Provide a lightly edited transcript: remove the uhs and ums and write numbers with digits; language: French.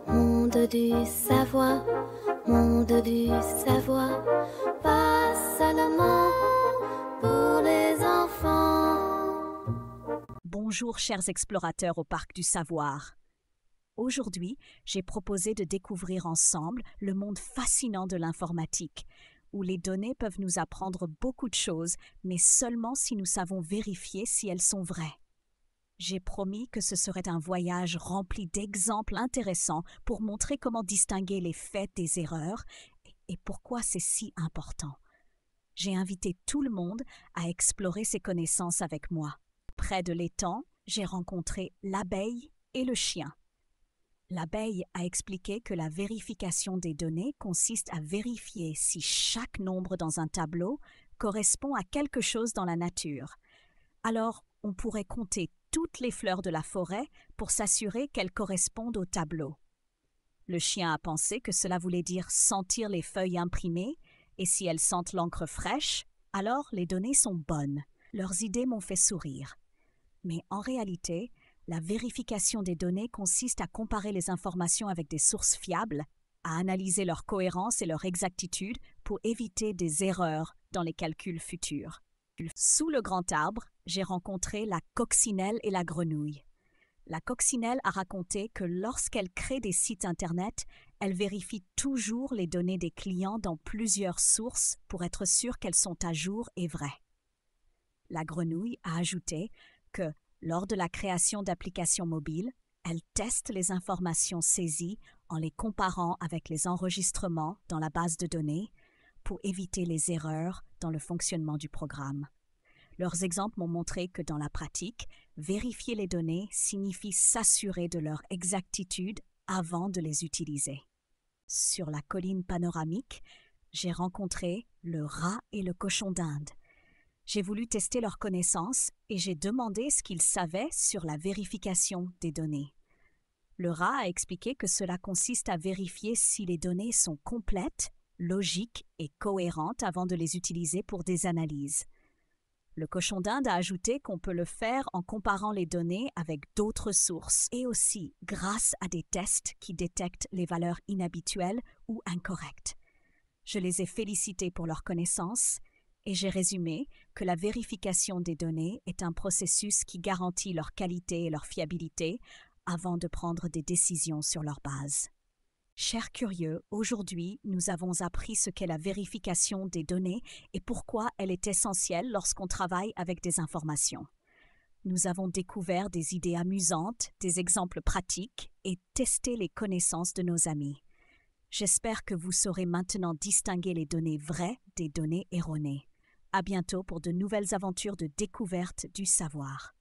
Monde du savoir, monde du savoir, pas seulement pour les enfants. Bonjour chers explorateurs au Parc du Savoir. Aujourd'hui, j'ai proposé de découvrir ensemble le monde fascinant de l'informatique, où les données peuvent nous apprendre beaucoup de choses, mais seulement si nous savons vérifier si elles sont vraies. J'ai promis que ce serait un voyage rempli d'exemples intéressants pour montrer comment distinguer les faits des erreurs et pourquoi c'est si important. J'ai invité tout le monde à explorer ces connaissances avec moi. Près de l'étang, j'ai rencontré l'abeille et le chien. L'abeille a expliqué que la vérification des données consiste à vérifier si chaque nombre dans un tableau correspond à quelque chose dans la nature. Alors, on pourrait compter toutes les fleurs de la forêt pour s'assurer qu'elles correspondent au tableau. Le chien a pensé que cela voulait dire sentir les feuilles imprimées, et si elles sentent l'encre fraîche, alors les données sont bonnes. Leurs idées m'ont fait sourire. Mais en réalité, la vérification des données consiste à comparer les informations avec des sources fiables, à analyser leur cohérence et leur exactitude pour éviter des erreurs dans les calculs futurs. Sous le grand arbre, j'ai rencontré la coccinelle et la grenouille. La coccinelle a raconté que lorsqu'elle crée des sites Internet, elle vérifie toujours les données des clients dans plusieurs sources pour être sûre qu'elles sont à jour et vraies. La grenouille a ajouté que, lors de la création d'applications mobiles, elle teste les informations saisies en les comparant avec les enregistrements dans la base de données pour éviter les erreurs dans le fonctionnement du programme. Leurs exemples m'ont montré que dans la pratique, vérifier les données signifie s'assurer de leur exactitude avant de les utiliser. Sur la colline panoramique, j'ai rencontré le rat et le cochon d'Inde. J'ai voulu tester leurs connaissances et j'ai demandé ce qu'ils savaient sur la vérification des données. Le rat a expliqué que cela consiste à vérifier si les données sont complètes, logiques et cohérentes avant de les utiliser pour des analyses. Le cochon d'Inde a ajouté qu'on peut le faire en comparant les données avec d'autres sources et aussi grâce à des tests qui détectent les valeurs inhabituelles ou incorrectes. Je les ai félicités pour leurs connaissances et j'ai résumé que la vérification des données est un processus qui garantit leur qualité et leur fiabilité avant de prendre des décisions sur leur base. Chers curieux, aujourd'hui, nous avons appris ce qu'est la vérification des données et pourquoi elle est essentielle lorsqu'on travaille avec des informations. Nous avons découvert des idées amusantes, des exemples pratiques et testé les connaissances de nos amis. J'espère que vous saurez maintenant distinguer les données vraies des données erronées. À bientôt pour de nouvelles aventures de découverte du savoir.